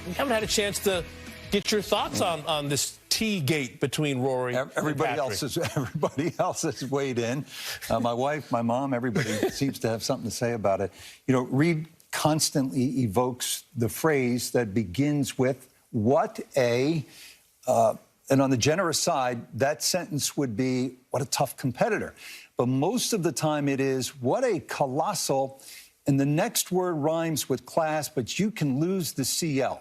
we haven't had a chance to get your thoughts on this T-gate between Rory and everybody else has weighed in. My wife, my mom, everybody seems to have something to say about it. You know, Reed constantly evokes the phrase that begins with, what a... and on the generous side, that sentence would be, what a tough competitor. But most of the time it is, what a colossal, and the next word rhymes with class, but you can lose the CL.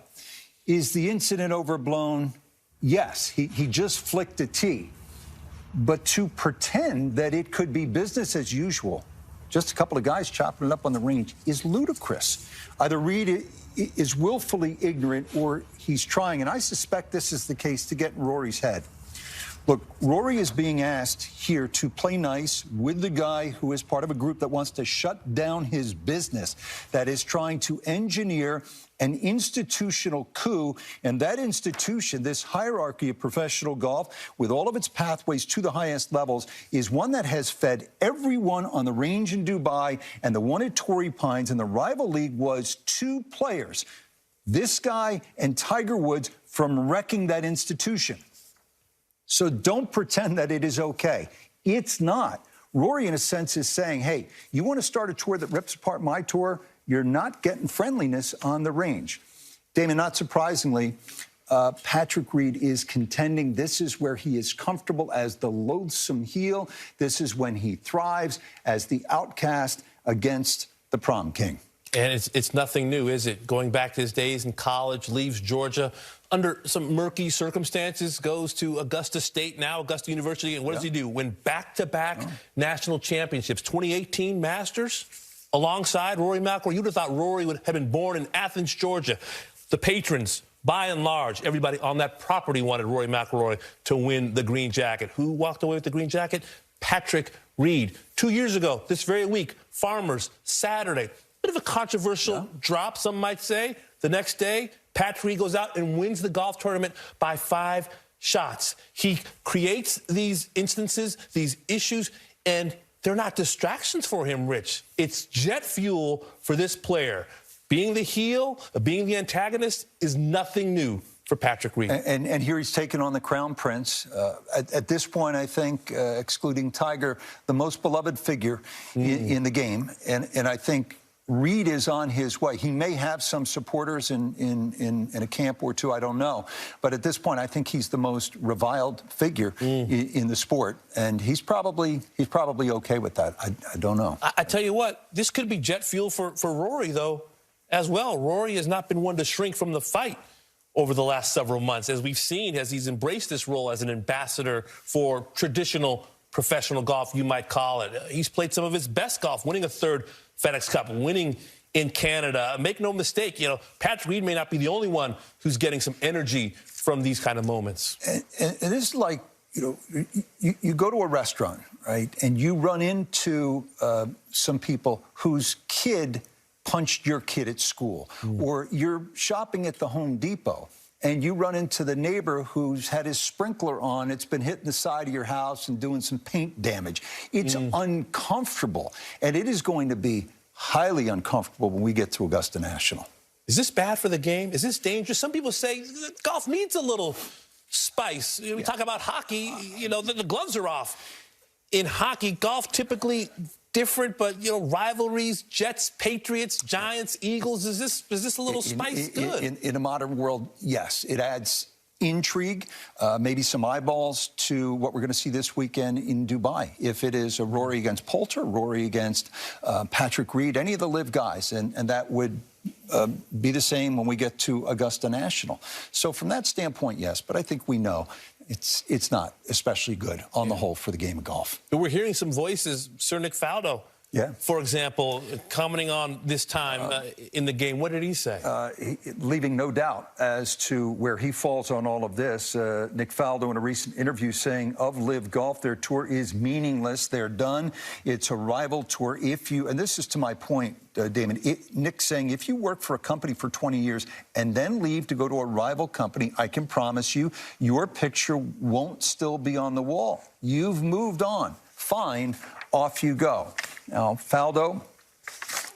Is the incident overblown? Yes, he just flicked a tee. But to pretend that it could be business as usual, just a couple of guys chopping it up on the range, is ludicrous. Either Reed is willfully ignorant or he's trying, and I suspect this is the case, to get in Rory's head. Look, Rory is being asked here to play nice with the guy who is part of a group that wants to shut down his business, that is trying to engineer an institutional coup. And that institution, this hierarchy of professional golf, with all of its pathways to the highest levels, is one that has fed everyone on the range in Dubai and the one at Torrey Pines. And the rival league was two players, this guy and Tiger Woods, from wrecking that institution. So don't pretend that it is okay. It's not. Rory, in a sense, is saying, hey, you want to start a tour that rips apart my tour? You're not getting friendliness on the range. Damon, not surprisingly, Patrick Reed is contending this is where he is comfortable as the loathsome heel. This is when he thrives as the outcast against the prom king. And it's nothing new, is it? Going back to his days in college, leaves Georgia under some murky circumstances, goes to Augusta State, now Augusta University, and what does he do? Win back-to-back national championships. 2018 Masters alongside Rory McIlroy. You would have thought Rory would have been born in Athens, Georgia. The patrons, by and large, everybody on that property wanted Rory McIlroy to win the green jacket. Who walked away with the green jacket? Patrick Reed. 2 years ago, this very week, Farmers, Saturday. Bit of a controversial drop, some might say. The next day, Patrick Reed goes out and wins the golf tournament by 5 shots. He creates these instances, these issues, and they're not distractions for him, Rich. It's jet fuel for this player. Being the heel, being the antagonist is nothing new for Patrick Reed. And here he's taken on the Crown Prince. At this point, I think, excluding Tiger, the most beloved figure in the game. And I think Reed is on his way. He may have some supporters in a camp or two, I don't know. But at this point, I think he's the most reviled figure in the sport. And he's probably okay with that. I don't know. I tell you what, this could be jet fuel for Rory, though, as well. Rory has not been one to shrink from the fight over the last several months, as we've seen, as he's embraced this role as an ambassador for traditional professional golf, you might call it. He's played some of his best golf, winning a 3rd FedEx Cup, winning in Canada. Make no mistake, you know, Patrick Reed may not be the only one who's getting some energy from these kind of moments. And it's like, you know, you go to a restaurant, right, and you run into some people whose kid punched your kid at school, or you're shopping at the Home Depot, and you run into the neighbor who's had his sprinkler on, it's been hitting the side of your house and doing some paint damage. It's uncomfortable, and it is going to be highly uncomfortable when we get to Augusta National. Is this bad for the game? Is this dangerous? Some people say golf needs a little spice. We talk about hockey, you know, the gloves are off. In hockey, golf typically different, but, you know, rivalries, Jets, Patriots, Giants, Eagles, is this a little spice good? In a modern world, yes. It adds intrigue, maybe some eyeballs to what we're going to see this weekend in Dubai. If it is a Rory against Poulter, Rory against Patrick Reed, any of the LIV guys, and that would be the same when we get to Augusta National. So from that standpoint, yes, but I think we know it's not especially good on the whole for the game of golf. But we're hearing some voices, Sir Nick Faldo, for example, commenting on this time in the game. What did he say? Leaving no doubt as to where he falls on all of this. Nick Faldo in a recent interview saying of LIV Golf, their tour is meaningless. They're done. It's a rival tour. And this is to my point, Damon, Nick saying if you work for a company for 20 years and then leave to go to a rival company, I can promise you your picture won't still be on the wall. You've moved on. Fine, off you go. Now, Faldo,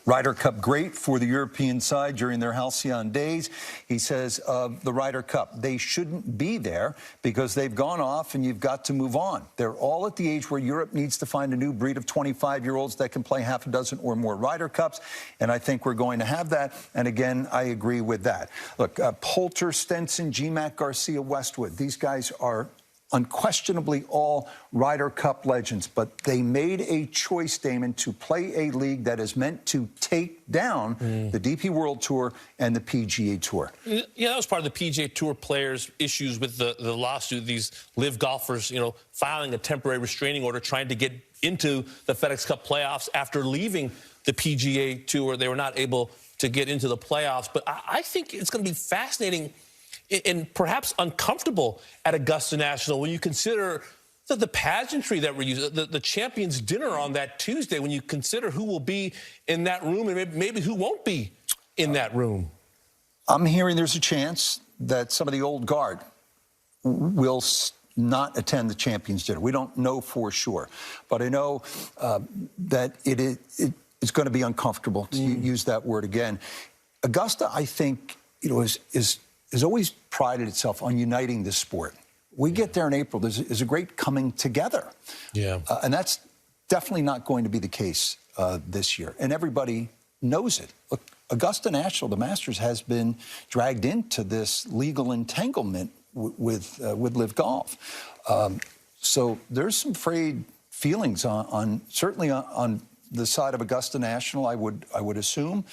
Ryder Cup great for the European side during their halcyon days. He says of the Ryder Cup, they shouldn't be there because they've gone off and you've got to move on. They're all at the age where Europe needs to find a new breed of 25-year-olds that can play half a dozen or more Ryder Cups, and I think we're going to have that. And again, I agree with that. Look, Poulter, Stenson, GMAC, Garcia, Westwood, these guys are unquestionably all Ryder Cup legends, but they made a choice, Damon, to play a league that is meant to take down the DP World Tour and the PGA Tour. Yeah, that was part of the PGA Tour players' issues with the lawsuit. These LIV golfers, filing a temporary restraining order, trying to get into the FedEx Cup playoffs after leaving the PGA Tour. They were not able to get into the playoffs. But I think it's going to be fascinating and perhaps uncomfortable at Augusta National when you consider the pageantry that we're using, the Champions Dinner on that Tuesday, when you consider who will be in that room and maybe who won't be in that room. I'm hearing there's a chance that some of the old guard will not attend the Champions Dinner. We don't know for sure, but I know that it's going to be uncomfortable to use that word again. Augusta, I think, has always prided itself on uniting the sport. We get there in April, there's a great coming together. Yeah. And that's definitely not going to be the case this year. And everybody knows it. Look, Augusta National, the Masters, has been dragged into this legal entanglement with LIV Golf. So there's some frayed feelings certainly on the side of Augusta National, I would assume.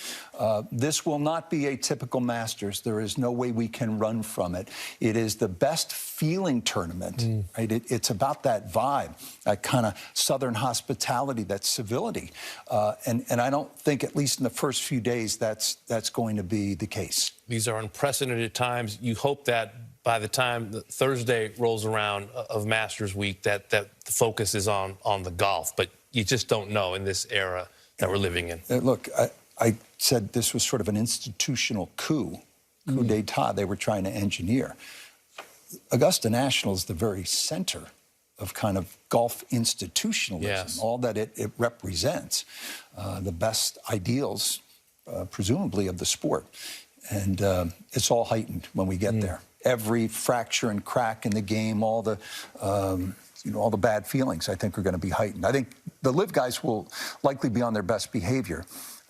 This will not be a typical Masters. There is no way we can run from it. It is the best feeling tournament, right? It's about that vibe, that kind of Southern hospitality, that civility. And I don't think, at least in the first few days, that's going to be the case. These are unprecedented times. You hope that by the time Thursday rolls around of Masters Week, that the focus is on the golf. But you just don't know in this era that we're living in. Look, I said this was sort of an institutional coup d'etat they were trying to engineer. Augusta National is the very center of kind of golf institutionalism, all that it represents, the best ideals, presumably, of the sport. And it's all heightened when we get there. Every fracture and crack in the game, all the bad feelings, I think, are going to be heightened. I think the LIV guys will likely be on their best behavior,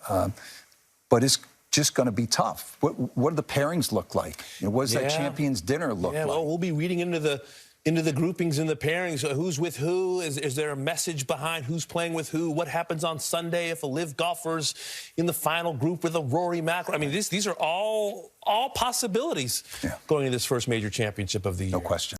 but it's just going to be tough. What do the pairings look like? What does that Champions Dinner look like? Well, we'll be reading into the groupings and the pairings. Who's with who? Is there a message behind who's playing with who? What happens on Sunday if a LIV golfer's in the final group with a Rory McIlroy? I mean, these are all possibilities going into this first major championship of the year. No question.